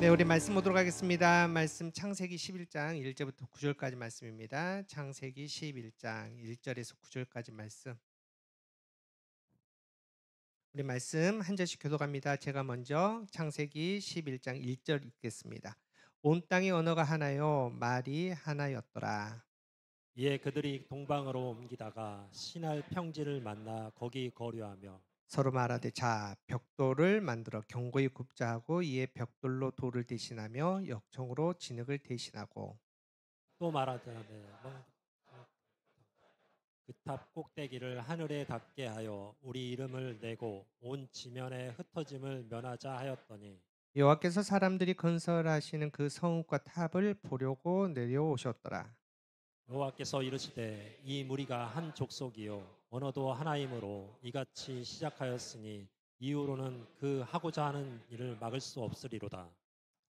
네, 우리 말씀 보도록 하겠습니다. 말씀 창세기 11장 1절부터 9절까지 말씀입니다. 창세기 11장 1절에서 9절까지 말씀. 우리 말씀 한 절씩 교독합니다. 제가 먼저 창세기 11장 1절 읽겠습니다. 온 땅의 언어가 하나요, 말이 하나였더라. 이에 그들이 동방으로 옮기다가 신할 평지를 만나 거기 거류하며 서로 말하되 자 벽돌을 만들어 견고히 굽자 하고 이에 벽돌로 돌을 대신하며 역청으로 진흙을 대신하고. 또 말하자되 그 탑 꼭대기를 하늘에 닿게 하여 우리 이름을 내고 온 지면에 흩어짐을 면하자 하였더니 여호와께서 사람들이 건설하시는 그 성읍과 탑을 보려고 내려오셨더라. 여호와께서 이르시되 이 무리가 한 족속이요 언어도 하나이므로 이같이 시작하였으니 이후로는 그 하고자 하는 일을 막을 수 없으리로다.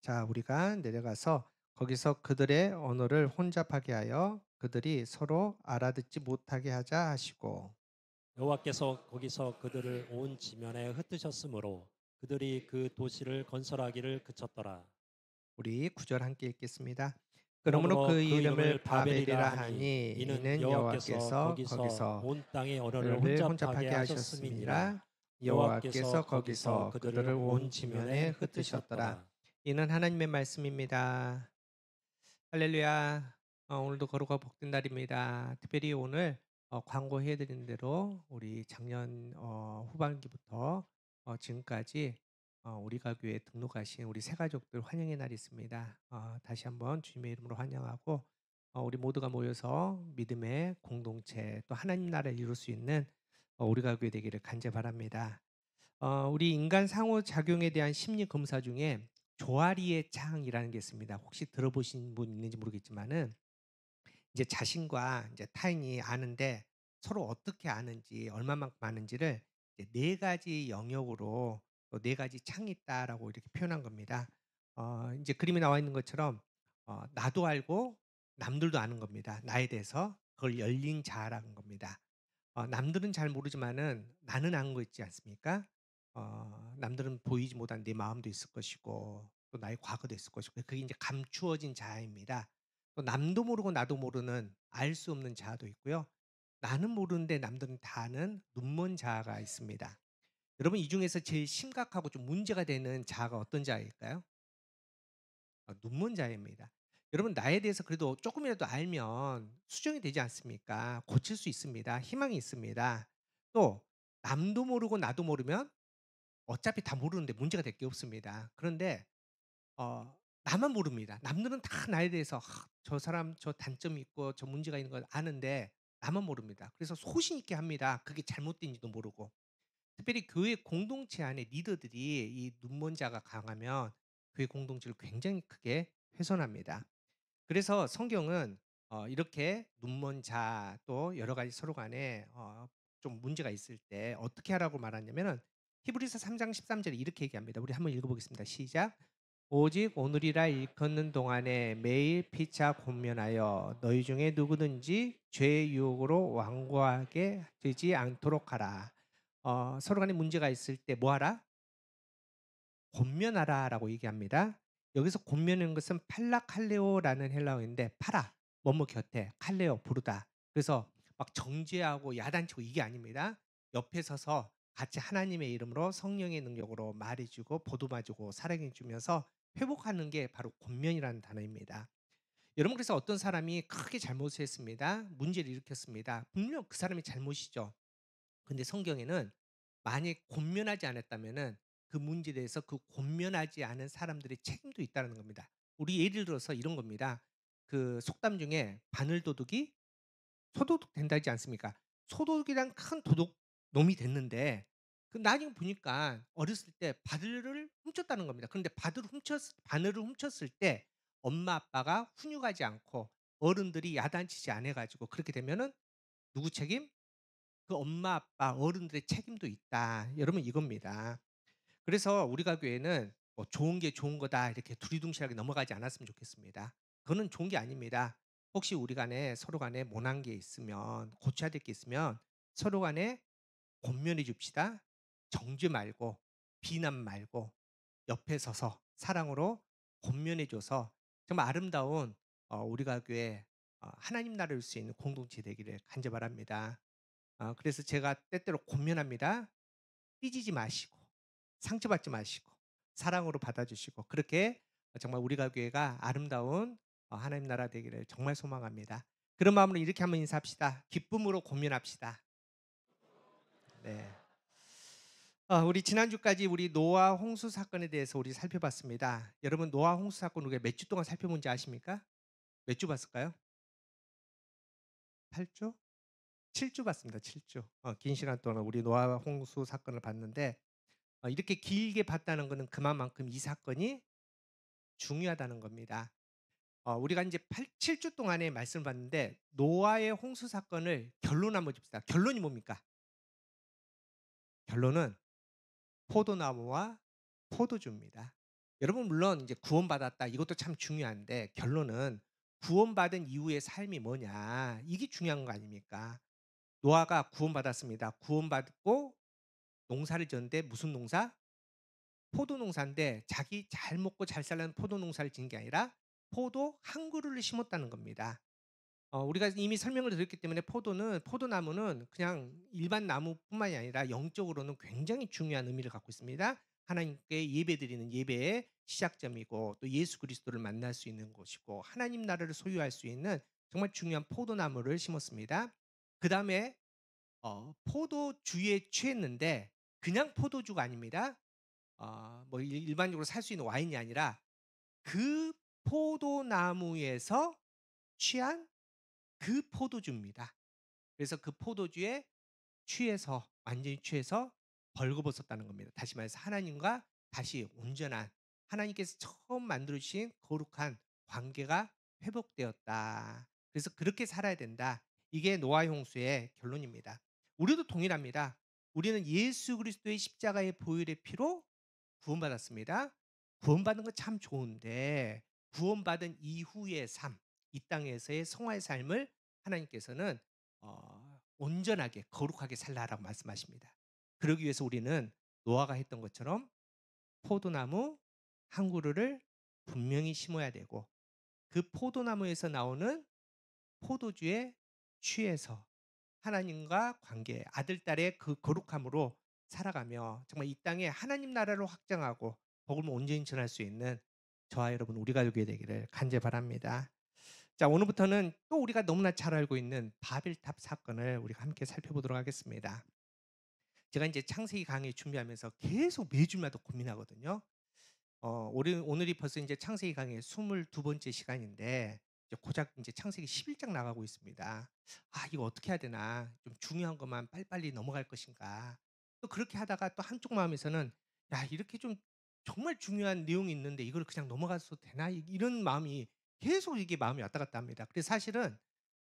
자, 우리가 내려가서 거기서 그들의 언어를 혼잡하게 하여 그들이 서로 알아듣지 못하게 하자 하시고. 여호와께서 거기서 그들을 온 지면에 흩으셨으므로 그들이 그 도시를 건설하기를 그쳤더라. 우리 구절 함께 읽겠습니다. 그러므로 그러므로 그 그 이름을 이름을 바벨이라 바벨이라 하니 하니 이는 이는 여호와께서 여호와께서 거기서 거기서 온 땅의 언어를 언어를 혼잡하게 혼잡하게 하셨음이니라. 하셨음이니라. 여호와께서 여호와께서 거기서 거기서 그들을 그들을 온 온 지면에 지면에 흩으셨더라. 흩으셨더라. 이는 하나님의 말씀입니다. 할렐루야. 오늘도 거룩하고 복된 날입니다. 특별히 오늘 광고해 드린 대로 우리 작년 후반기부터 지금까지 우리가 교회에 등록하신 우리 새 가족들 환영의 날이 있습니다. 다시 한번 주님의 이름으로 환영하고 우리 모두가 모여서 믿음의 공동체 또 하나님 나라를 이룰 수 있는 우리가 교회 되기를 간절히 바랍니다. 우리 인간 상호작용에 대한 심리 검사 중에 조아리의 창이라는 게 있습니다. 혹시 들어보신 분 있는지 모르겠지만은 이제 자신과 이제 타인이 아는데 서로 어떻게 아는지 얼마만큼 아는지를 이제 네 가지 영역으로 네 가지 창이 있다라고 이렇게 표현한 겁니다. 이제 그림에 나와 있는 것처럼 나도 알고 남들도 아는 겁니다. 나에 대해서 그걸 열린 자아라는 겁니다. 남들은 잘 모르지만은 나는 아는 거 있지 않습니까? 남들은 보이지 못한 내 마음도 있을 것이고 또 나의 과거도 있을 것이고 그게 이제 감추어진 자아입니다. 또 남도 모르고 나도 모르는 알 수 없는 자아도 있고요. 나는 모르는데 남들은 다 아는 눈먼 자아가 있습니다. 여러분 이 중에서 제일 심각하고 좀 문제가 되는 자아가 어떤 자아일까요? 눈먼 자아입니다. 여러분 나에 대해서 그래도 조금이라도 알면 수정이 되지 않습니까? 고칠 수 있습니다. 희망이 있습니다. 또 남도 모르고 나도 모르면 어차피 다 모르는데 문제가 될 게 없습니다. 그런데 나만 모릅니다. 남들은 다 나에 대해서 저 사람 저 단점이 있고 저 문제가 있는 걸 아는데 나만 모릅니다. 그래서 소신 있게 합니다. 그게 잘못된지도 모르고. 특별히 교회 공동체 안에 리더들이 이 눈먼 자가 강하면 교회 공동체를 굉장히 크게 훼손합니다. 그래서 성경은 이렇게 눈먼 자 또 여러 가지 서로 간에 좀 문제가 있을 때 어떻게 하라고 말하냐면은 히브리서 3장 13 절에 이렇게 얘기합니다. 우리 한번 읽어 보겠습니다. 시작. 오직 오늘이라 일컫는 동안에 매일 피차 권면하여 너희 중에 누구든지 죄의 유혹으로 완고하게 되지 않도록 하라. 서로 간에 문제가 있을 때 뭐 하라? 권면하라라고 얘기합니다. 여기서 권면하는 것은 팔라칼레오라는 헬라어인데 팔아 뭐뭐 곁에 칼레오 부르다. 그래서 막 정죄하고 야단치고 이게 아닙니다. 옆에 서서 같이 하나님의 이름으로 성령의 능력으로 말해주고 보듬어주고 사랑해주면서 회복하는 게 바로 권면이라는 단어입니다. 여러분 그래서 어떤 사람이 크게 잘못을 했습니다. 문제를 일으켰습니다. 분명 그 사람이 잘못이죠. 근데 성경에는 만약 권면하지 않았다면은 그 문제에 대해서 그 권면하지 않은 사람들의 책임도 있다는 겁니다. 우리 예를 들어서 이런 겁니다. 그 속담 중에 바늘도둑이 소도둑 된다 하지 않습니까? 소도둑이란 큰 도둑 놈이 됐는데 그 나중에 보니까 어렸을 때 바늘을 훔쳤다는 겁니다. 그런데 바늘을 훔쳤을 때 엄마 아빠가 훈육하지 않고 어른들이 야단치지 않아 가지고 그렇게 되면은 누구 책임? 그 엄마 아빠 어른들의 책임도 있다. 여러분 이겁니다. 그래서 우리가 교회는 뭐 좋은 게 좋은 거다 이렇게 두리둥실하게 넘어가지 않았으면 좋겠습니다. 그거는 좋은 게 아닙니다. 혹시 우리 간에 서로 간에 모난 게 있으면 고쳐야 될 게 있으면 서로 간에 권면해 줍시다. 정죄 말고 비난 말고 옆에 서서 사랑으로 권면해 줘서 정말 아름다운 우리 가교회 하나님 나라를 수 있는 공동체 되기를 간절히 바랍니다. 그래서 제가 때때로 권면합니다. 삐지지 마시고 상처받지 마시고 사랑으로 받아주시고 그렇게 정말 우리 가교회가 아름다운 하나님 나라 되기를 정말 소망합니다. 그런 마음으로 이렇게 한번 인사합시다. 기쁨으로 고민합시다. 네. 우리 지난주까지 우리 노아 홍수 사건에 대해서 우리 살펴봤습니다. 여러분 노아 홍수 사건 우리가 몇 주 동안 살펴본지 아십니까? 몇 주 봤을까요? 8주? 7주 봤습니다. 7주. 긴 시간 동안 우리 노아 홍수 사건을 봤는데 이렇게 길게 봤다는 것은 그만큼 이 사건이 중요하다는 겁니다. 우리가 이제 7주 동안의 말씀을 봤는데 노아의 홍수 사건을 결론 한번 봅시다. 결론이 뭡니까? 결론은 포도나무와 포도주입니다. 여러분 물론 이제 구원받았다 이것도 참 중요한데 결론은 구원받은 이후의 삶이 뭐냐 이게 중요한 거 아닙니까? 노아가 구원받았습니다. 구원받고 농사를 지었는데 무슨 농사? 포도 농사인데 자기 잘 먹고 잘 살라는 포도 농사를 지은 게 아니라 포도 한 그루를 심었다는 겁니다. 우리가 이미 설명을 드렸기 때문에 포도나무는 그냥 일반 나무뿐만이 아니라 영적으로는 굉장히 중요한 의미를 갖고 있습니다. 하나님께 예배드리는 예배의 시작점이고 또 예수 그리스도를 만날 수 있는 곳이고 하나님 나라를 소유할 수 있는 정말 중요한 포도나무를 심었습니다. 그다음에 포도주에 취했는데 그냥 포도주가 아닙니다. 뭐 일반적으로 살 수 있는 와인이 아니라 그 포도나무에서 취한 그 포도주입니다. 그래서 그 포도주에 취해서 완전히 취해서 벌거벗었다는 겁니다. 다시 말해서 하나님과 다시 온전한 하나님께서 처음 만들어 주신 거룩한 관계가 회복되었다. 그래서 그렇게 살아야 된다. 이게 노아 홍수의 결론입니다. 우리도 동일합니다. 우리는 예수 그리스도의 십자가의 보혈의 피로 구원받았습니다. 구원받은 건 참 좋은데 구원받은 이후의 삶, 이 땅에서의 성화의 삶을 하나님께서는 온전하게 거룩하게 살라라고 말씀하십니다. 그러기 위해서 우리는 노아가 했던 것처럼 포도나무 한 그루를 분명히 심어야 되고 그 포도나무에서 나오는 포도주에 취해서 하나님과 관계, 아들, 딸의 그 거룩함으로 살아가며 정말 이 땅에 하나님 나라를 확장하고 복음을 온전히 전할 수 있는 저와 여러분 우리 가족이 되기를 간절히 바랍니다. 자, 오늘부터는 또 우리가 너무나 잘 알고 있는 바벨탑 사건을 우리가 함께 살펴보도록 하겠습니다. 제가 이제 창세기 강의 준비하면서 계속 매주마다 고민하거든요. 오늘이 벌써 이제 창세기 강의 22번째 시간인데 이제 고작 이제 창세기 11장 나가고 있습니다. 이거 어떻게 해야 되나? 좀 중요한 것만 빨리빨리 넘어갈 것인가? 또 그렇게 하다가 또 한쪽 마음에서는 야, 이렇게 좀 정말 중요한 내용이 있는데 이걸 그냥 넘어가도 되나? 이런 마음이 계속 이게 마음이 왔다 갔다 합니다. 그래서 사실은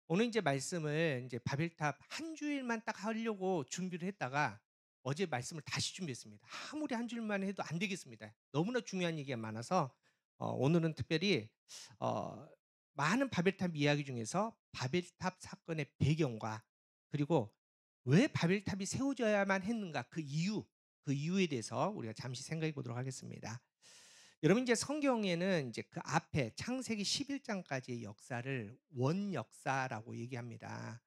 오늘 이제 말씀을 이제 바벨탑 한 주일만 딱 하려고 준비를 했다가 어제 말씀을 다시 준비했습니다. 아무리 한 주일만 해도 안 되겠습니다. 너무나 중요한 얘기가 많아서 오늘은 특별히 어 많은 바벨탑 이야기 중에서 바벨탑 사건의 배경과 그리고 왜 바벨탑이 세워져야만 했는가 그 이유에 대해서 우리가 잠시 생각해 보도록 하겠습니다. 여러분 이제 성경에는 이제 그 앞에 창세기 11장까지의 역사를 원역사라고 얘기합니다.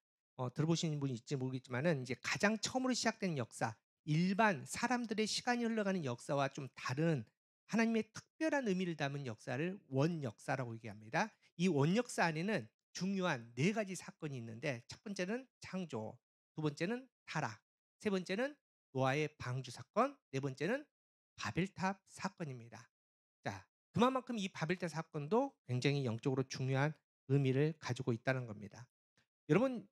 들어보신 분이 있을지 모르겠지만은 이제 가장 처음으로 시작된 역사, 일반 사람들의 시간이 흘러가는 역사와 좀 다른 하나님의 특별한 의미를 담은 역사를 원역사라고 얘기합니다. 이 원역사 안에는 중요한 네 가지 사건이 있는데 첫 번째는 창조, 두 번째는 타락, 세 번째는 노아의 방주 사건, 네 번째는 바벨탑 사건입니다. 자, 그만큼 이 바벨탑 사건도 굉장히 영적으로 중요한 의미를 가지고 있다는 겁니다. 여러분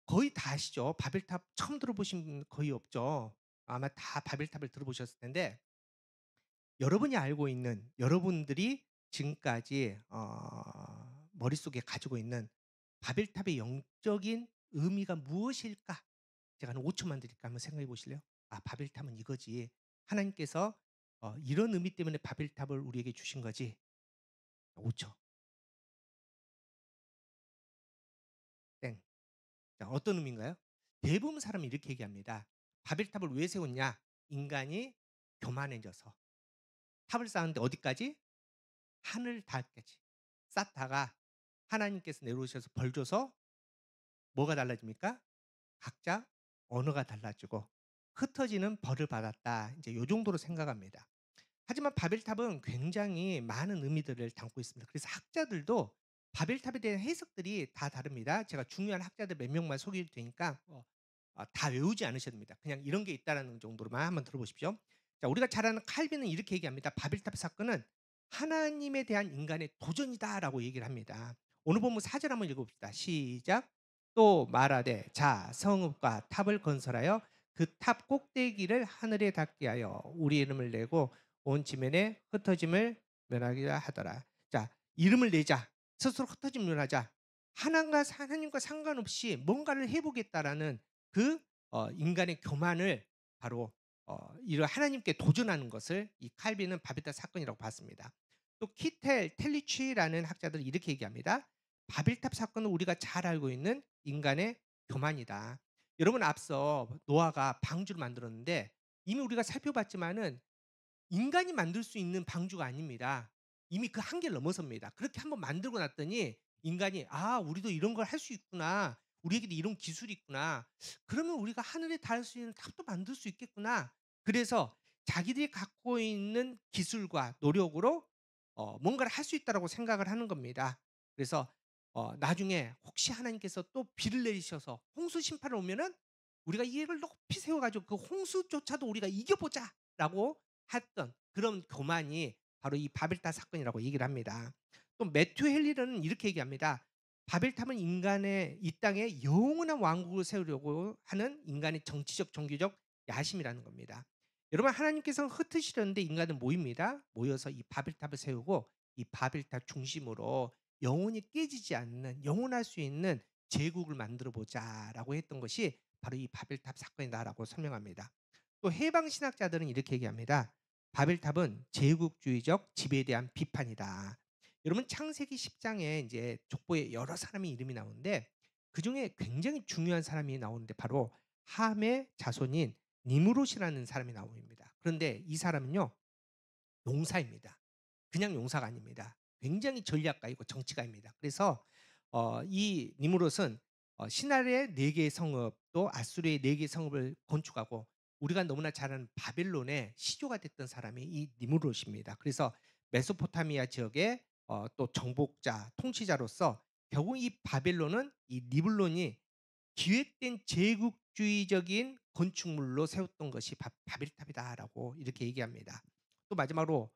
거의 다 아시죠? 바벨탑 처음 들어보신 분 거의 없죠. 아마 다 바벨탑을 들어보셨을 텐데 여러분이 알고 있는 여러분들이 지금까지 머릿속에 가지고 있는 바벨탑의 영적인 의미가 무엇일까? 제가 한 5초만 드릴까 한번 생각해 보실래요? 바벨탑은 이거지. 하나님께서 이런 의미 때문에 바벨탑을 우리에게 주신 거지. 5초. 땡. 자, 어떤 의미인가요? 대부분 사람이 이렇게 얘기합니다. 바벨탑을 왜 세웠냐? 인간이 교만해져서. 탑을 쌓았는데 어디까지? 하늘 닿을까지 쌓다가 하나님께서 내려오셔서 벌 줘서 뭐가 달라집니까? 각자 언어가 달라지고 흩어지는 벌을 받았다. 이제 요 정도로 생각합니다. 하지만 바벨탑은 굉장히 많은 의미들을 담고 있습니다. 그래서 학자들도 바벨탑에 대한 해석들이 다 다릅니다. 제가 중요한 학자들 몇 명만 소개해 드릴 테니까 다 외우지 않으셔도 됩니다. 그냥 이런 게 있다라는 정도로만 한번 들어보십시오. 자, 우리가 잘 아는 칼빈은 이렇게 얘기합니다. 바벨탑 사건은 하나님에 대한 인간의 도전이다라고 얘기를 합니다. 오늘 본문 4절 한번 읽어봅시다. 시작. 또 말하되 자 성읍과 탑을 건설하여 그 탑 꼭대기를 하늘에 닿게 하여 우리 이름을 내고 온 지면에 흩어짐을 면하기라 하더라. 자, 이름을 내자. 스스로 흩어짐을 면하자. 하나님과 상관없이 뭔가를 해보겠다라는 그 인간의 교만을 바로 이런 하나님께 도전하는 것을 이 칼빈은 바벨탑 사건이라고 봤습니다. 또 키텔 텔리치라는 학자들은 이렇게 얘기합니다. 바벨탑 사건은 우리가 잘 알고 있는 인간의 교만이다. 여러분 앞서 노아가 방주를 만들었는데 이미 우리가 살펴봤지만은 인간이 만들 수 있는 방주가 아닙니다. 이미 그 한계를 넘어섭니다. 그렇게 한번 만들고 났더니 인간이 '아 우리도 이런 걸 할 수 있구나. 우리에게도 이런 기술이 있구나. 그러면 우리가 하늘에 닿을 수 있는 탑도 만들 수 있겠구나.' 그래서 자기들이 갖고 있는 기술과 노력으로 뭔가를 할 수 있다라고 생각을 하는 겁니다. 그래서 나중에 혹시 하나님께서 또 비를 내리셔서 홍수 심판을 오면은 우리가 이걸 높이 세워 가지고 '그 홍수조차도 우리가 이겨 보자.'라고 했던 그런 교만이 바로 이 바벨탑 사건이라고 얘기를 합니다. 또 매튜 헨리는 이렇게 얘기합니다. 바벨탑은 인간의 이 땅에 영원한 왕국을 세우려고 하는 인간의 정치적 종교적 야심이라는 겁니다. 여러분 하나님께서는 흩으시려는데 인간은 모입니다. 모여서 이 바벨탑을 세우고 이 바벨탑 중심으로 영원히 깨지지 않는 영원할 수 있는 제국을 만들어 보자라고 했던 것이 바로 이 바벨탑 사건이다라고 설명합니다. 또 해방 신학자들은 이렇게 얘기합니다. 바벨탑은 제국주의적 지배에 대한 비판이다. 여러분 창세기 10장에 이제 족보에 여러 사람의 이름이 나오는데 그중에 굉장히 중요한 사람이 나오는데 바로 함의 자손인 니무롯이라는 사람이 나옵니다. 그런데 이 사람은요 용사입니다. 그냥 용사가 아닙니다. 굉장히 전략가이고 정치가입니다. 그래서 이 니무롯은 신할의 4개의 성읍 또 아수르의 4개의 성읍을 건축하고 우리가 너무나 잘 아는 바벨론의 시조가 됐던 사람이 이 니무롯입니다. 그래서 메소포타미아 지역의 또 정복자, 통치자로서 결국 이 바벨론은 이 니블론이 기획된 제국주의적인 건축물로 세웠던 것이 바벨탑이다라고 이렇게 얘기합니다. 또 마지막으로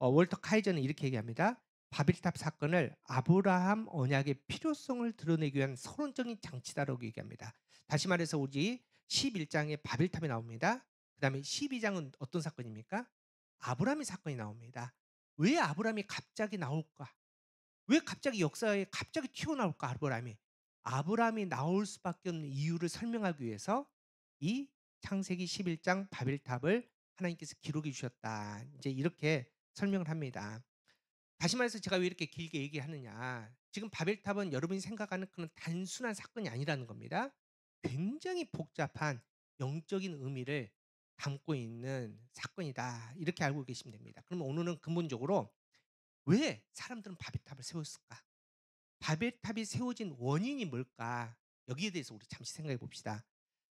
월터 카이저는 이렇게 얘기합니다. 바벨탑 사건을 아브라함 언약의 필요성을 드러내기 위한 서론적인 장치다라고 얘기합니다. 다시 말해서 우리 11장에 바벨탑이 나옵니다. 그다음에 12장은 어떤 사건입니까? 아브라함의 사건이 나옵니다. 왜 아브라함이 갑자기 나올까? 왜 갑자기 역사에 갑자기 튀어나올까 아브라함이? 아브라함이 나올 수밖에 없는 이유를 설명하기 위해서 이 창세기 11장 바벨탑을 하나님께서 기록해 주셨다. 이제 이렇게 설명을 합니다. 다시 말해서 제가 왜 이렇게 길게 얘기하느냐. 지금 바벨탑은 여러분이 생각하는 그런 단순한 사건이 아니라는 겁니다. 굉장히 복잡한 영적인 의미를 담고 있는 사건이다. 이렇게 알고 계시면 됩니다. 그러면 오늘은 근본적으로 왜 사람들은 바벨탑을 세웠을까? 바벨탑이 세워진 원인이 뭘까? 여기에 대해서 우리 잠시 생각해 봅시다.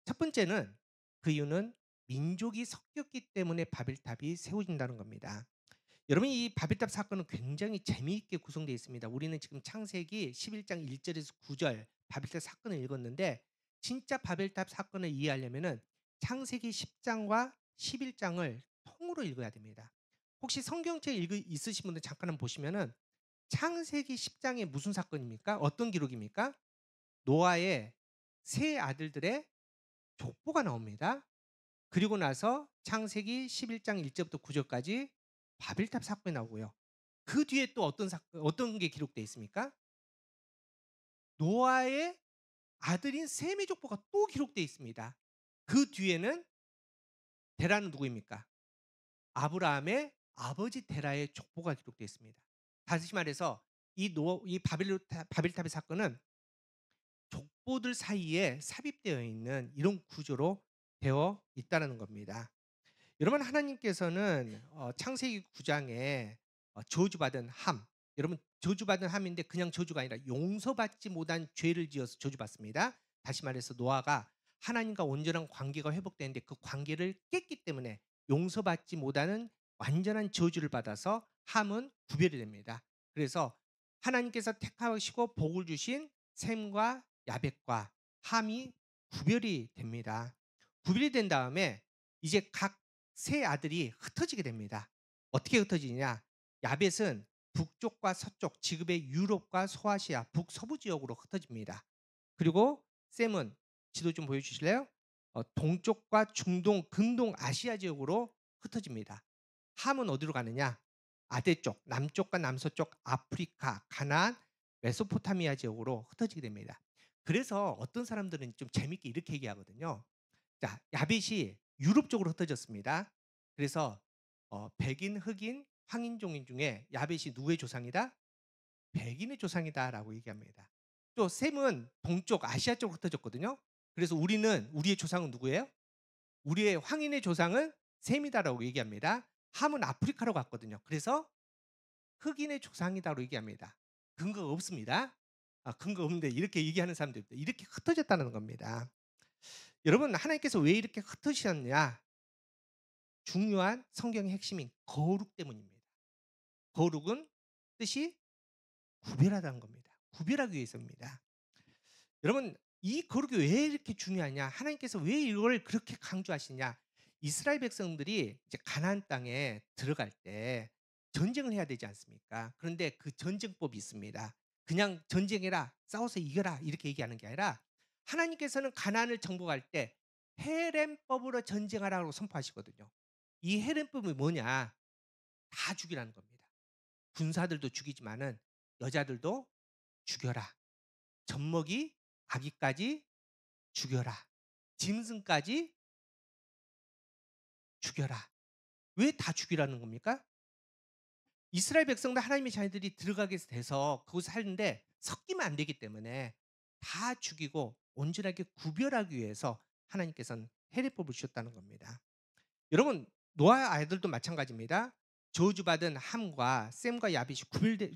첫 번째는 그 이유는 민족이 섞였기 때문에 바벨탑이 세워진다는 겁니다. 여러분 이 바벨탑 사건은 굉장히 재미있게 구성되어 있습니다. 우리는 지금 창세기 11장 1절에서 9절 바벨탑 사건을 읽었는데 진짜 바벨탑 사건을 이해하려면은 창세기 10장과 11장을 통으로 읽어야 됩니다. 혹시 성경책 있으신 분들 잠깐 한번 보시면은 창세기 10장에 무슨 사건입니까? 어떤 기록입니까? 노아의 세 아들들의 족보가 나옵니다. 그리고 나서 창세기 11장 1절부터 9절까지 바벨탑 사건이 나오고요. 그 뒤에 또 어떤 게 기록되어 있습니까? 노아의 아들인 셈의 족보가 또 기록되어 있습니다. 그 뒤에는 데라는 누구입니까? 아브라함의 아버지 데라의 족보가 기록되어 있습니다. 다시 말해서 이 바벨탑의 사건은 족보들 사이에 삽입되어 있는 이런 구조로 되어 있다는 겁니다. 여러분 하나님께서는 창세기 9장에 저주받은 함. 여러분 저주받은 함인데 그냥 저주가 아니라 용서받지 못한 죄를 지어서 저주받습니다. 다시 말해서 노아가 하나님과 온전한 관계가 회복되는데 그 관계를 깼기 때문에 용서받지 못하는 완전한 저주를 받아서 함은 구별이 됩니다. 그래서 하나님께서 택하시고 복을 주신 셈과 야벳과 함이 구별이 됩니다. 구별이 된 다음에 이제 각 세 아들이 흩어지게 됩니다. 어떻게 흩어지냐? 야벳은 북쪽과 서쪽, 지금의 유럽과 소아시아, 북서부 지역으로 흩어집니다. 그리고 셈은 지도 좀 보여주실래요? 동쪽과 중동, 근동 아시아 지역으로 흩어집니다. 함은 어디로 가느냐? 아대쪽, 남쪽과 남서쪽 아프리카, 가나안, 메소포타미아 지역으로 흩어지게 됩니다. 그래서 어떤 사람들은 좀 재밌게 이렇게 얘기하거든요. 자, 야벳이 유럽 쪽으로 흩어졌습니다. 그래서 백인, 흑인, 황인종인 중에 야벳이 누구의 조상이다? 백인의 조상이다라고 얘기합니다. 또 셈은 동쪽 아시아 쪽으로 흩어졌거든요. 그래서 우리의 조상은 누구예요? 우리의 황인의 조상은 셈이다라고 얘기합니다. 함은 아프리카로 갔거든요. 그래서 흑인의 조상이다라고 얘기합니다. 근거가 없습니다. 근거 없는데 이렇게 얘기하는 사람들 이렇게 흩어졌다는 겁니다. 여러분 하나님께서 왜 이렇게 흩으셨냐? 중요한 성경의 핵심인 거룩 때문입니다. 거룩은 뜻이 구별하다는 겁니다. 구별하기 위해서입니다. 여러분 이 거룩이 왜 이렇게 중요하냐? 하나님께서 왜 이걸 그렇게 강조하시냐? 이스라엘 백성들이 이제 가나안 땅에 들어갈 때 전쟁을 해야 되지 않습니까? 그런데 그 전쟁법이 있습니다. 그냥 전쟁해라, 싸워서 이겨라 이렇게 얘기하는 게 아니라 하나님께서는 가나안을 정복할 때 헤렘법으로 전쟁하라고 선포하시거든요. 이 헤렘법이 뭐냐? 다 죽이라는 겁니다. 군사들도 죽이지만은 여자들도 죽여라. 젖먹이 아기까지 죽여라. 짐승까지 죽여라. 왜 다 죽이라는 겁니까? 이스라엘 백성들 하나님의 자녀들이 들어가게 돼서 그곳에 살는데 섞이면 안 되기 때문에 다 죽이고 온전하게 구별하기 위해서 하나님께서는 해례법을 주셨다는 겁니다. 여러분 노아 아이들도 마찬가지입니다. 저주받은 함과 셈과 야벳이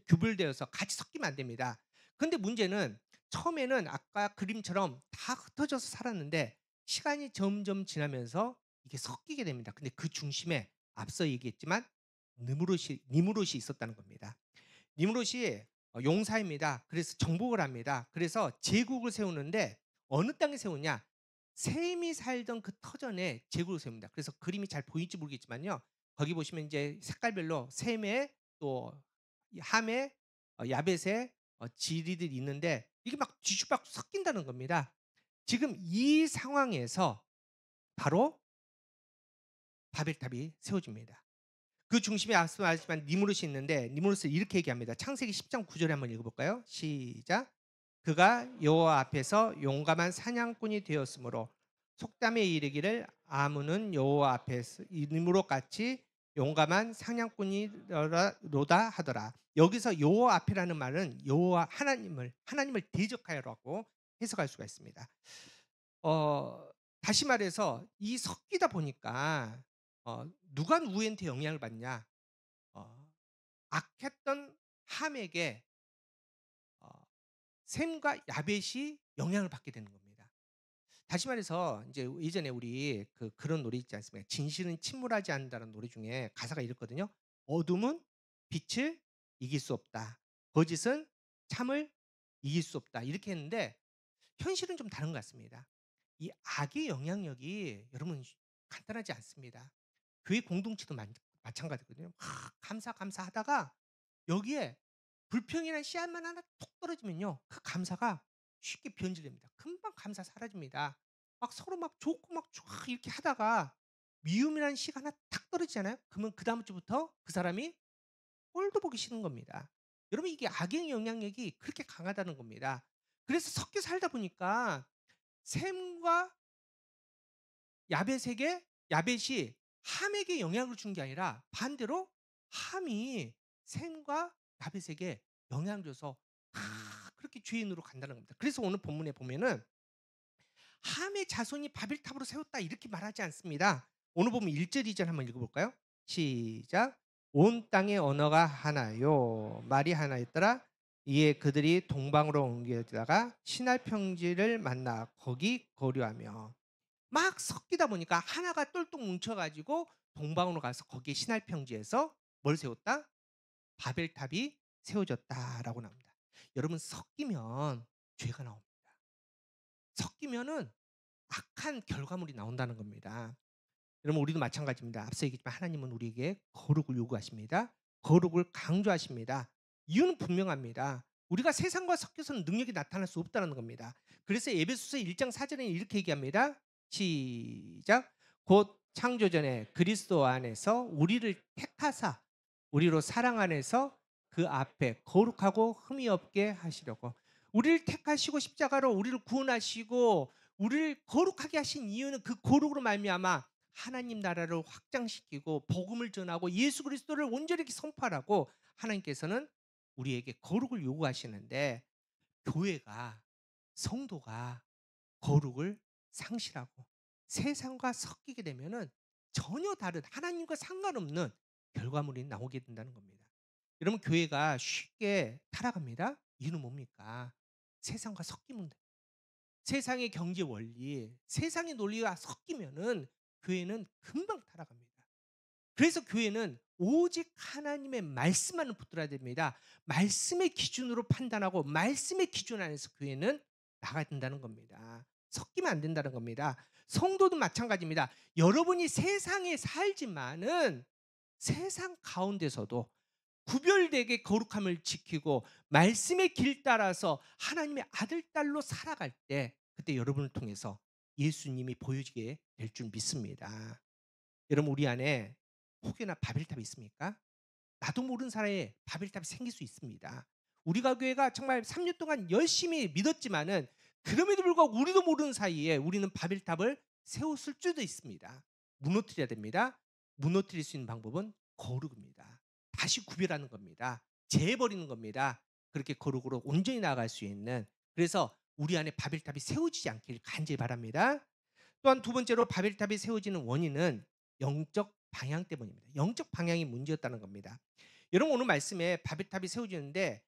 구별되어서 같이 섞이면 안 됩니다. 그런데 문제는 처음에는 아까 그림처럼 다 흩어져서 살았는데 시간이 점점 지나면서 이게 섞이게 됩니다. 근데 그 중심에 앞서 얘기했지만 니무롯이 있었다는 겁니다. 니무롯이 용사입니다. 그래서 정복을 합니다. 그래서 제국을 세우는데 어느 땅에 세우냐? 셈이 살던 그 터전에 제국을 세웁니다. 그래서 그림이 잘 보일지 모르겠지만요. 거기 보시면 이제 색깔별로 셈의 또 함의 야벳의 지리들이 있는데 이게 막 뒤죽박죽 섞인다는 겁니다. 지금 이 상황에서 바로 바벨탑이 세워집니다. 그 중심에 앞서 말했지만 니무롯이 있는데 니무롯을 이렇게 얘기합니다. 창세기 10장 9절에 한번 읽어볼까요? 시작. 그가 여호와 앞에서 용감한 사냥꾼이 되었으므로 속담에 이르기를 아문은 여호와 앞에서 니무롯 같이 용감한 사냥꾼이로다 하더라. 여기서 여호와 앞이라는 말은 여호와 하나님을 대적하여라고 해석할 수가 있습니다. 어, 다시 말해서 이 섞이다 보니까 누가 누구한테 영향을 받냐? 어, 악했던 함에게 어, 셈과 야벳이 영향을 받게 되는 겁니다. 다시 말해서 이제 예전에 우리 그런 노래 있지 않습니까? 진실은 침몰하지 않는다는 노래 중에 가사가 이렇거든요. 어둠은 빛을 이길 수 없다. 거짓은 참을 이길 수 없다. 이렇게 했는데 현실은 좀 다른 것 같습니다. 이 악의 영향력이 여러분 간단하지 않습니다. 교회 공동체도 마찬가지거든요. 감사하다가 여기에 불평이라는 씨앗만 하나 톡 떨어지면요. 그 감사가 쉽게 변질됩니다. 금방 감사 사라집니다. 막 서로 막 좋고 막 이렇게 하다가 미움이라는 씨가 하나 탁 떨어지잖아요. 그러면 그 다음 주부터 그 사람이 꼴도 보기 싫은 겁니다. 여러분 이게 악의 영향력이 그렇게 강하다는 겁니다. 그래서 섞여 살다 보니까 셈과 야벳이 함에게 영향을 준 게 아니라 반대로 함이 셈과 야벳에게 영향을 줘서 그렇게 죄인으로 간다는 겁니다. 그래서 오늘 본문에 보면은 함의 자손이 바벨탑으로 세웠다 이렇게 말하지 않습니다. 오늘 보면 1절 2절 한번 읽어볼까요? 시작. 온 땅의 언어가 하나요. 말이 하나였더라. 이에 그들이 동방으로 옮겨다가 신할 평지를 만나 거기 거류하며 막 섞이다 보니까 하나가 똘똘 뭉쳐가지고 동방으로 가서 거기에 신할 평지에서 뭘 세웠다? 바벨탑이 세워졌다라고 나옵니다. 여러분 섞이면 죄가 나옵니다. 섞이면은 악한 결과물이 나온다는 겁니다. 여러분 우리도 마찬가지입니다. 앞서 얘기했지만 하나님은 우리에게 거룩을 요구하십니다. 거룩을 강조하십니다. 이유는 분명합니다. 우리가 세상과 섞여서는 능력이 나타날 수 없다는 겁니다. 그래서 에베소서 1장 4절에 이렇게 얘기합니다. 시작. 곧 창조 전에 그리스도 안에서 우리를 택하사 우리로 사랑 안에서 그 앞에 거룩하고 흠이 없게 하시려고 우리를 택하시고 십자가로 우리를 구원하시고 우리를 거룩하게 하신 이유는 그 거룩으로 말미암아 하나님 나라를 확장시키고 복음을 전하고 예수 그리스도를 온전히 선포하라고 하나님께서는 우리에게 거룩을 요구하시는데 교회가 성도가 거룩을 상실하고 세상과 섞이게 되면은 전혀 다른 하나님과 상관없는 결과물이 나오게 된다는 겁니다. 여러분 교회가 쉽게 타락합니다. 이유는 뭡니까? 세상과 섞이면 돼. 세상의 경제 원리, 세상의 논리와 섞이면은 교회는 금방 타락합니다. 그래서 교회는 오직 하나님의 말씀만을 붙들어야 됩니다. 말씀의 기준으로 판단하고 말씀의 기준 안에서 교회는 나가야 된다는 겁니다. 섞이면 안 된다는 겁니다. 성도도 마찬가지입니다. 여러분이 세상에 살지만은 세상 가운데서도 구별되게 거룩함을 지키고 말씀의 길 따라서 하나님의 아들 딸로 살아갈 때 그때 여러분을 통해서 예수님이 보여지게 될 줄 믿습니다. 여러분 우리 안에 혹여나 바벨탑이 있습니까? 나도 모르는 사이에 바벨탑이 생길 수 있습니다. 우리가 교회가 정말 3년 동안 열심히 믿었지만은 그럼에도 불구하고 우리도 모르는 사이에 우리는 바벨탑을 세웠을 수도 있습니다. 무너뜨려야 됩니다. 무너뜨릴 수 있는 방법은 거룩입니다. 다시 구별하는 겁니다. 재버리는 겁니다. 그렇게 거룩으로 온전히 나아갈 수 있는 그래서 우리 안에 바벨탑이 세워지지 않기를 간절히 바랍니다. 또한 두 번째로 바벨탑이 세워지는 원인은 영적 방향 때문입니다. 영적 방향이 문제였다는 겁니다. 여러분 오늘 말씀에 바벨탑이 세워지는데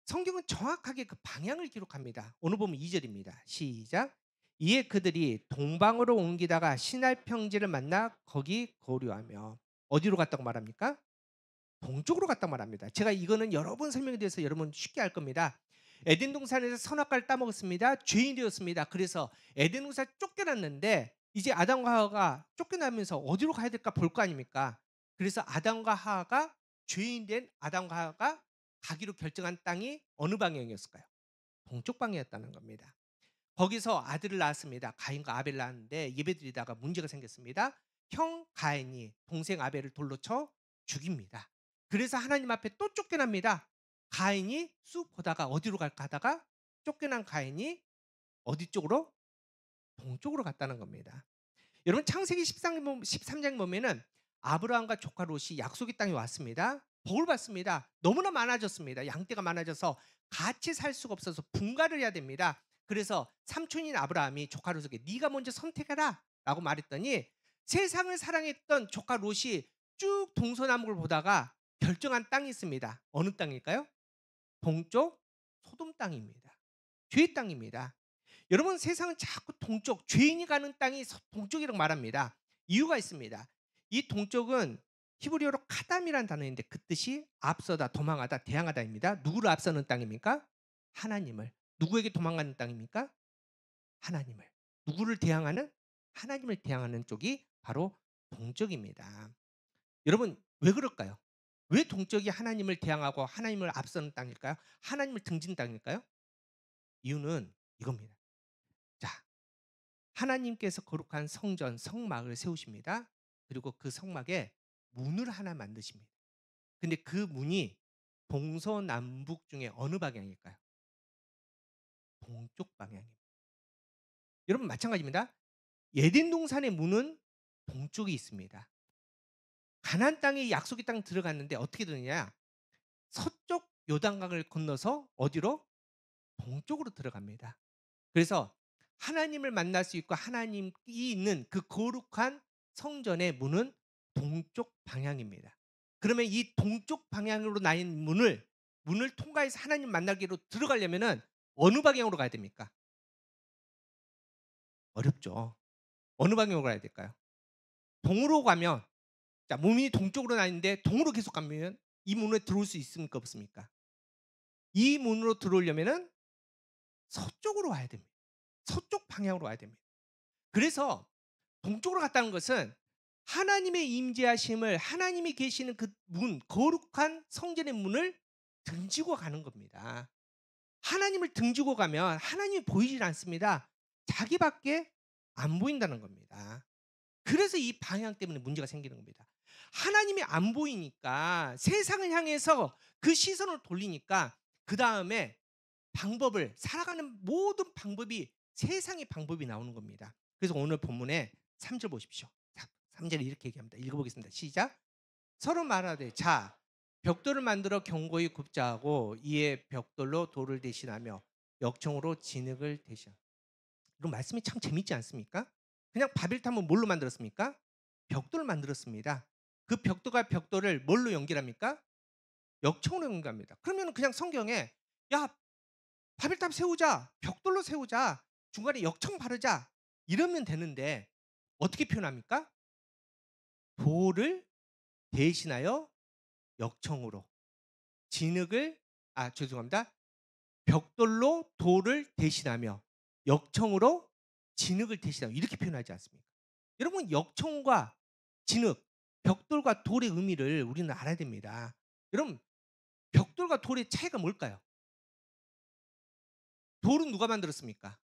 성경은 정확하게 그 방향을 기록합니다. 오늘 보면 2절입니다. 시작. 이에 그들이 동방으로 옮기다가 신할 평지를 만나 거기 거류하며 어디로 갔다고 말합니까? 동쪽으로 갔다고 말합니다. 제가 이거는 여러 번 설명해 드려서 여러분 쉽게 알 겁니다. 에덴 동산에서 선악과를 따먹었습니다. 죄인이 되었습니다. 그래서 에덴 동산 쫓겨났는데 이제 아담과 하와가 쫓겨나면서 어디로 가야 될까 볼 거 아닙니까? 그래서 아담과 하와가 죄인 된 아담과 하와가 가기로 결정한 땅이 어느 방향이었을까요? 동쪽 방향이었다는 겁니다. 거기서 아들을 낳았습니다. 가인과 아벨 낳았는데 예배드리다가 문제가 생겼습니다. 형 가인이 동생 아벨을 돌로 쳐 죽입니다. 그래서 하나님 앞에 또 쫓겨납니다. 가인이 쑥 보다가 어디로 갈까 하다가 쫓겨난 가인이 어디 쪽으로? 동쪽으로 갔다는 겁니다. 여러분 창세기 13장 보면은 아브라함과 조카 롯이 약속의 땅에 왔습니다. 복을 받습니다. 너무나 많아졌습니다. 양떼가 많아져서 같이 살 수가 없어서 분가를 해야 됩니다. 그래서 삼촌인 아브라함이 조카 롯에게 네가 먼저 선택해라 라고 말했더니 세상을 사랑했던 조카 롯이 쭉 동서남북을 보다가 결정한 땅이 있습니다. 어느 땅일까요? 동쪽 소돔 땅입니다. 죄의 땅입니다. 여러분 세상은 자꾸 동쪽 죄인이 가는 땅이 동쪽이라고 말합니다. 이유가 있습니다. 이 동쪽은 히브리어로 카담이라는 단어인데 그 뜻이 앞서다 도망하다 대항하다입니다. 누구를 앞서는 땅입니까? 하나님을. 누구에게 도망가는 땅입니까? 하나님을. 누구를 대항하는? 하나님을 대항하는 쪽이 바로 동쪽입니다. 여러분 왜 그럴까요? 왜 동쪽이 하나님을 대항하고 하나님을 앞서는 땅일까요? 하나님을 등진 땅일까요? 이유는 이겁니다. 자, 하나님께서 거룩한 성전, 성막을 세우십니다. 그리고 그 성막에 문을 하나 만드십니다. 근데 그 문이 동서남북 중에 어느 방향일까요? 동쪽 방향입니다. 여러분 마찬가지입니다. 에덴 동산의 문은 동쪽에 있습니다. 가나안 땅에 약속의 땅 들어갔는데 어떻게 되느냐? 서쪽 요단강을 건너서 어디로? 동쪽으로 들어갑니다. 그래서 하나님을 만날 수 있고 하나님이 있는 그 거룩한 성전의 문은 동쪽 방향입니다. 그러면 이 동쪽 방향으로 나 있는 문을 통과해서 하나님 만나기로 들어가려면은 어느 방향으로 가야 됩니까? 어렵죠. 어느 방향으로 가야 될까요? 동으로 가면, 자, 문이 동쪽으로 나 있는데 동으로 계속 가면 이 문에 들어올 수 있습니까? 없습니까? 이 문으로 들어오려면은 서쪽으로 와야 됩니다. 서쪽 방향으로 와야 됩니다. 그래서 동쪽으로 갔다는 것은 하나님의 임재하심을, 하나님이 계시는 그 문, 거룩한 성전의 문을 등지고 가는 겁니다. 하나님을 등지고 가면 하나님이 보이질 않습니다. 자기밖에 안 보인다는 겁니다. 그래서 이 방향 때문에 문제가 생기는 겁니다. 하나님이 안 보이니까 세상을 향해서 그 시선을 돌리니까 그다음에 방법을, 살아가는 모든 방법이 세상의 방법이 나오는 겁니다. 그래서 오늘 본문에 3절 보십시오. 3절에 이렇게 얘기합니다. 읽어보겠습니다. 시작. 서로 말하되 자 벽돌을 만들어 견고히 굽자 하고 이에 벽돌로 돌을 대신하며 역청으로 진흙을 대신. 이런 말씀이 참 재밌지 않습니까? 그냥 바벨탑은 뭘로 만들었습니까? 벽돌을 만들었습니다. 그 벽돌과 벽돌을 뭘로 연결합니까? 역청으로 연결합니다. 그러면 그냥 성경에 야 바벨탑 세우자, 벽돌로 세우자, 중간에 역청 바르자 이러면 되는데 어떻게 표현합니까? 돌을 대신하여 역청으로, 진흙을, 죄송합니다. 벽돌로 돌을 대신하며 역청으로 진흙을 대신하며 이렇게 표현하지 않습니까? 여러분 역청과 진흙, 벽돌과 돌의 의미를 우리는 알아야 됩니다. 여러분 벽돌과 돌의 차이가 뭘까요? 돌은 누가 만들었습니까?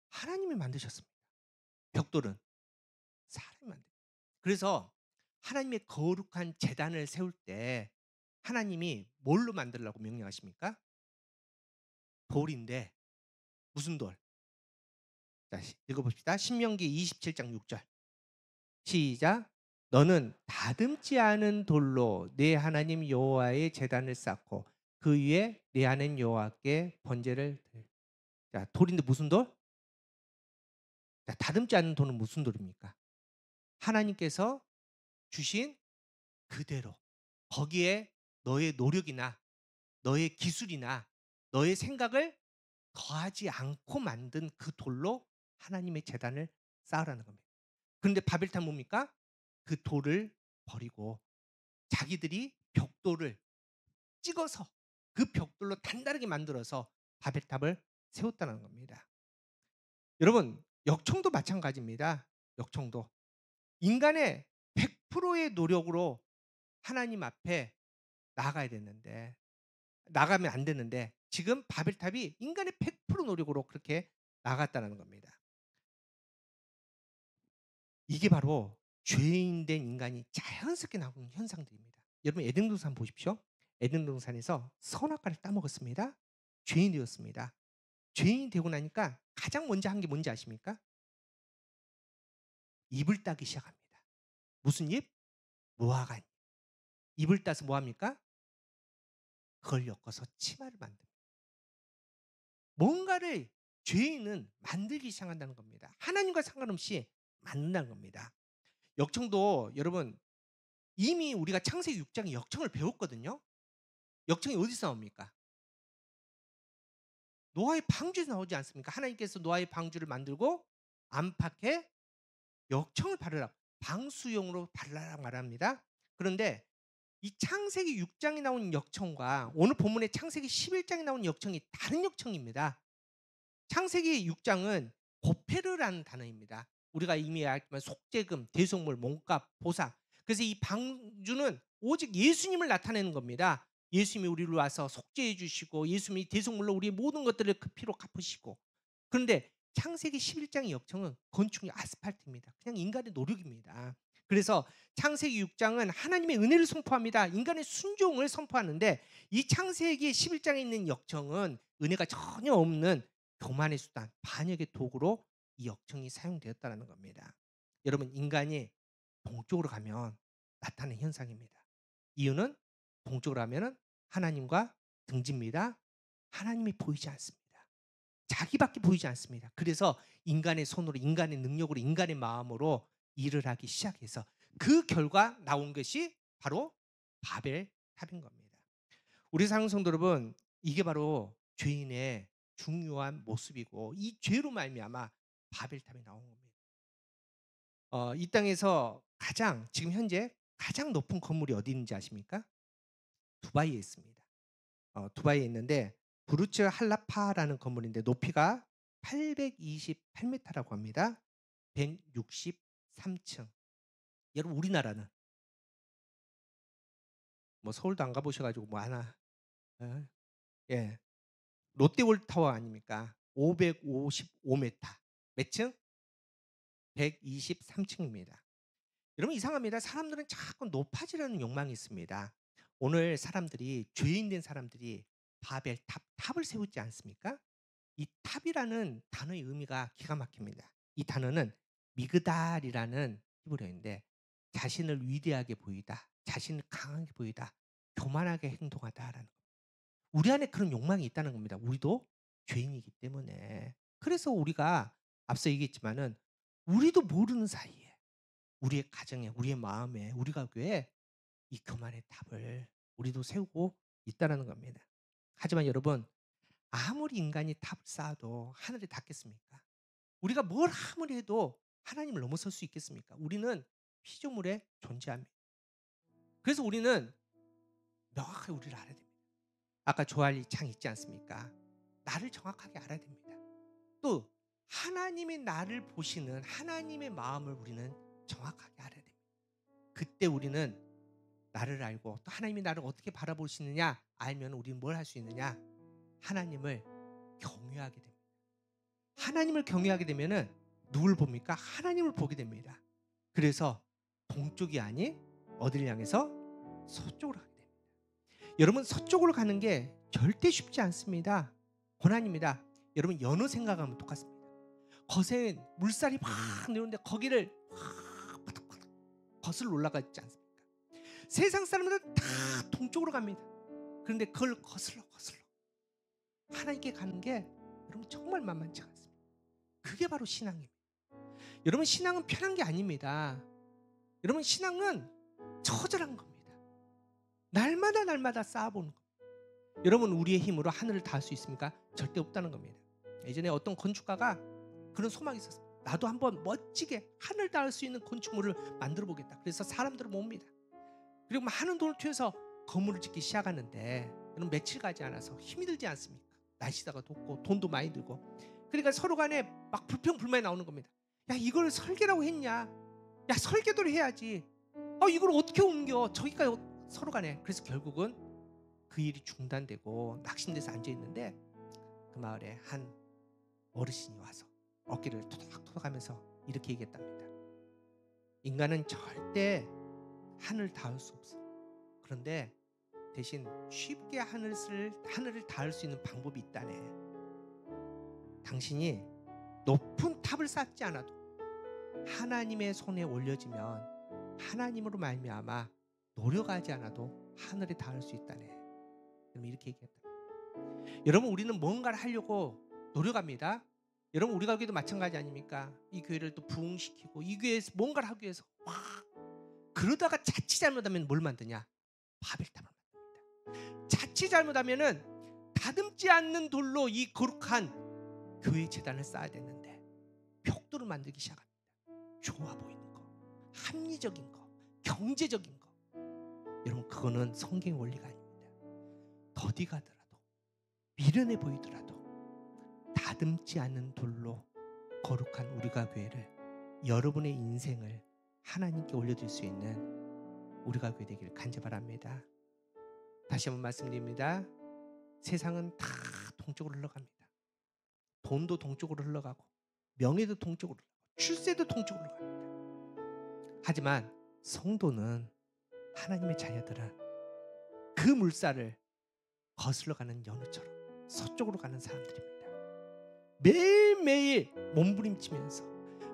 하나님이 만드셨습니다. 벽돌은 사람이 만듭니다. 그래서 하나님의 거룩한 제단을 세울 때 하나님이 뭘로 만들라고 명령하십니까? 돌인데 무슨 돌? 자, 읽어봅시다. 신명기 27장 6절. 시작. 너는 다듬지 않은 돌로 내 하나님 여호와의 제단을 쌓고 그 위에 내 하나님 여호와께 번제를 드려. 자, 돌인데 무슨 돌? 자, 다듬지 않은 돌은 무슨 돌입니까? 하나님께서 주신 그대로 거기에 너의 노력이나 너의 기술이나 너의 생각을 더하지 않고 만든 그 돌로 하나님의 제단을 쌓으라는 겁니다. 그런데 바벨탑 뭡니까? 그 돌을 버리고 자기들이 벽돌을 찍어서 그 벽돌로 단단하게 만들어서 바벨탑을 세웠다는 겁니다. 여러분 역청도 마찬가지입니다. 역청도 인간의 100%의 노력으로 하나님 앞에 나가야 되는데 나가면 안 되는데 지금 바벨탑이 인간의 100% 노력으로 그렇게 나갔다는 겁니다. 이게 바로 죄인된 인간이 자연스럽게 나오는 현상들입니다. 여러분 에덴 동산 보십시오. 에덴 동산에서 선악과를 따먹었습니다. 죄인이 되었습니다. 죄인이 되고 나니까 가장 먼저 한 게 뭔지 아십니까? 입을 따기 시작합니다. 무슨 입? 무화과 잎. 입을 따서 뭐 합니까? 그걸 엮어서 치마를 만듭니다. 뭔가를 죄인은 만들기 시작한다는 겁니다. 하나님과 상관없이 만든다는 겁니다. 역청도 여러분 이미 우리가 창세기 6장에 역청을 배웠거든요. 역청이 어디서 나옵니까? 노아의 방주에서 나오지 않습니까? 하나님께서 노아의 방주를 만들고 안팎에 역청을 바르라, 방수용으로 바르라 말합니다. 그런데 이 창세기 6장에 나온 역청과 오늘 본문의 창세기 11장에 나온 역청이 다른 역청입니다. 창세기 6장은 고페르라는 단어입니다. 우리가 이미 알지만 속죄금, 대속물, 몸값, 보상. 그래서 이 방주는 오직 예수님을 나타내는 겁니다. 예수님이 우리를 와서 속죄해 주시고 예수님이 대속물로 우리의 모든 것들을 그 피로 갚으시고. 그런데 창세기 11장의 역청은 건축이 아스팔트입니다. 그냥 인간의 노력입니다. 그래서 창세기 6장은 하나님의 은혜를 선포합니다. 인간의 순종을 선포하는데 이 창세기 11장에 있는 역청은 은혜가 전혀 없는 교만의 수단, 반역의 도구로 이 역청이 사용되었다는 겁니다. 여러분 인간이 동쪽으로 가면 나타나는 현상입니다. 이유는 동쪽으로 가면 하나님과 등집니다. 하나님이 보이지 않습니다. 자기밖에 보이지 않습니다. 그래서 인간의 손으로, 인간의 능력으로, 인간의 마음으로 일을 하기 시작해서 그 결과 나온 것이 바로 바벨 탑인 겁니다. 우리 사랑하는 성도 여러분, 이게 바로 죄인의 중요한 모습이고 이 죄로 말미암아 바벨탑이 나온 겁니다. 이 땅에서 가장 지금 현재 가장 높은 건물이 어디 있는지 아십니까? 두바이에 있습니다. 두바이에 있는데 부르츠 할라파라는 건물인데 높이가 828m라고 합니다. 163층. 여러분 우리나라는 뭐 서울도 안 가보셔가지고 뭐 하나 예 롯데월타워 아닙니까? 555m 몇 층? 123층입니다. 여러분 이상합니다. 사람들은 자꾸 높아지려는 욕망이 있습니다. 오늘 사람들이 죄인 된 사람들이 바벨 탑을 세우지 않습니까? 이 탑이라는 단어의 의미가 기가 막힙니다. 이 단어는 미그달이라는 히브리어인데 자신을 위대하게 보이다, 자신을 강하게 보이다, 교만하게 행동하다라는 거. 우리 안에 그런 욕망이 있다는 겁니다. 우리도 죄인이기 때문에. 그래서 우리가 앞서 얘기했지만은 우리도 모르는 사이에 우리의 가정에, 우리의 마음에, 우리 가교에 이 교만의 탑을 우리도 세우고 있다는 겁니다. 하지만 여러분, 아무리 인간이 탑을 쌓아도 하늘이 닿겠습니까? 우리가 뭘 아무리 해도 하나님을 넘어설 수 있겠습니까? 우리는 피조물의 존재합니다. 그래서 우리는 명확하게 우리를 알아야 됩니다. 아까 조알리 창 있지 않습니까? 나를 정확하게 알아야 됩니다. 또 하나님이 나를 보시는 하나님의 마음을 우리는 정확하게 알아야 됩니다. 그때 우리는 나를 알고 또 하나님이 나를 어떻게 바라보시느냐 알면 우리는 뭘 할 수 있느냐? 하나님을 경외하게 됩니다. 하나님을 경외하게 되면은 누굴 봅니까? 하나님을 보게 됩니다. 그래서 동쪽이 아닌 어디를 향해서 서쪽으로 가게 됩니다. 여러분 서쪽으로 가는 게 절대 쉽지 않습니다. 고난입니다. 여러분 연어 생각하면 똑같습니다. 거센 물살이 막 내려오는데 거기를 바닥바닥 거슬러 올라가 있지 않습니까? 세상 사람들은 다 동쪽으로 갑니다. 그런데 그걸 거슬러 하나님께 가는 게 여러분 정말 만만치 않습니다. 그게 바로 신앙입니다. 여러분 신앙은 편한 게 아닙니다. 여러분 신앙은 처절한 겁니다. 날마다 쌓아보는 겁니다. 여러분 우리의 힘으로 하늘을 닿을 수 있습니까? 절대 없다는 겁니다. 예전에 어떤 건축가가 그런 소망이 있었어요. 나도 한번 멋지게 하늘 닿을 수 있는 건축물을 만들어 보겠다. 그래서 사람들을 모읍니다. 그리고 많은 돈을 투여해서 건물을 짓기 시작하는데 여러분 며칠 가지 않아서 힘이 들지 않습니까? 날씨가 덥고 돈도 많이 들고 그러니까 서로 간에 막 불평불만이 나오는 겁니다. 야 이걸 설계라고 했냐? 야 설계도를 해야지. 이걸 어떻게 옮겨? 저기까지 서로 간에. 그래서 결국은 그 일이 중단되고 낙심돼서 앉아있는데 그 마을에 한 어르신이 와서 어깨를 토닥토닥하면서 이렇게 얘기했답니다. 인간은 절대 하늘을 닿을 수 없어. 그런데 대신 쉽게 하늘을 닿을 수 있는 방법이 있다네. 당신이 높은 탑을 쌓지 않아도 하나님의 손에 올려지면 하나님으로 말미암아 노력하지 않아도 하늘에 닿을 수 있다네. 그럼 이렇게 얘기했다. 여러분 우리는 뭔가를 하려고 노력합니다. 여러분 우리 교회도 마찬가지 아닙니까? 이 교회를 또 부흥시키고 이 교회에서 뭔가를 하기 위해서 그러다가 자칫 잘못하면 뭘 만드냐? 바벨탑을 만듭니다. 자칫 잘못하면은 다듬지 않는 돌로 이 거룩한 교회 재단을 쌓아야 되는데 벽돌을 만들기 시작합니다. 좋아 보이는 거, 합리적인 거, 경제적인 거. 여러분 그거는 성경의 원리가 아닙니다. 더디 가더라도 미련해 보이더라도 다듬지 않는 돌로 거룩한 우리가 교회를 여러분의 인생을 하나님께 올려드릴 수 있는 우리가 교회 되기를 간절바랍니다. 다시 한번 말씀드립니다. 세상은 다 동쪽으로 흘러갑니다. 돈도 동쪽으로 흘러가고 명예도 동쪽으로 흘러가고 출세도 동쪽으로 흘러갑니다. 하지만 성도는 하나님의 자녀들은 그 물살을 거슬러가는 연어처럼 서쪽으로 가는 사람들입니다. 매일매일 몸부림치면서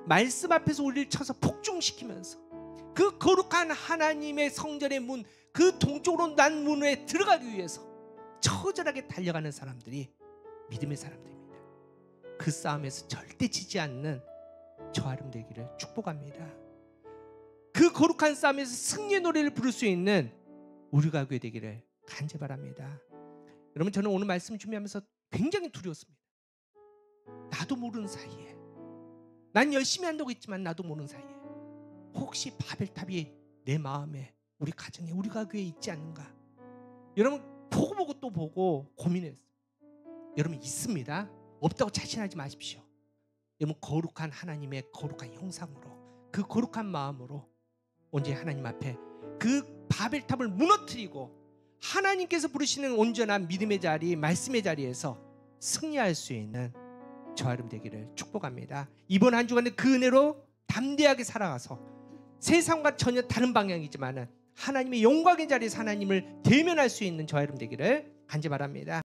말씀 앞에서 우리를 쳐서 폭중시키면서 그 거룩한 하나님의 성전의 문, 그 동쪽으로 난 문에 들어가기 위해서 처절하게 달려가는 사람들이 믿음의 사람들입니다. 그 싸움에서 절대 지지 않는 저 아름 되기를 축복합니다. 그 거룩한 싸움에서 승리의 노래를 부를 수 있는 우리 가교회 되기를 간절히 바랍니다. 여러분, 저는 오늘 말씀 준비하면서 굉장히 두려웠습니다. 나도 모르는 사이에, 난 열심히 한다고 했지만 나도 모르는 사이에 혹시 바벨탑이 내 마음에, 우리 가정에, 우리 가교회에 있지 않는가. 여러분, 보고 또 보고 고민했어요. 여러분, 있습니다. 없다고 자신하지 마십시오. 여러분, 거룩한 하나님의 거룩한 형상으로, 그 거룩한 마음으로 언제 하나님 앞에 그 바벨탑을 무너뜨리고 하나님께서 부르시는 온전한 믿음의 자리, 말씀의 자리에서 승리할 수 있는 저와 여러분 되기를 축복합니다. 이번 한 주간에 그 은혜로 담대하게 살아가서 세상과 전혀 다른 방향이지만 하나님의 영광의 자리에서 하나님을 대면할 수 있는 저와 여러분 되기를 간절히 바랍니다.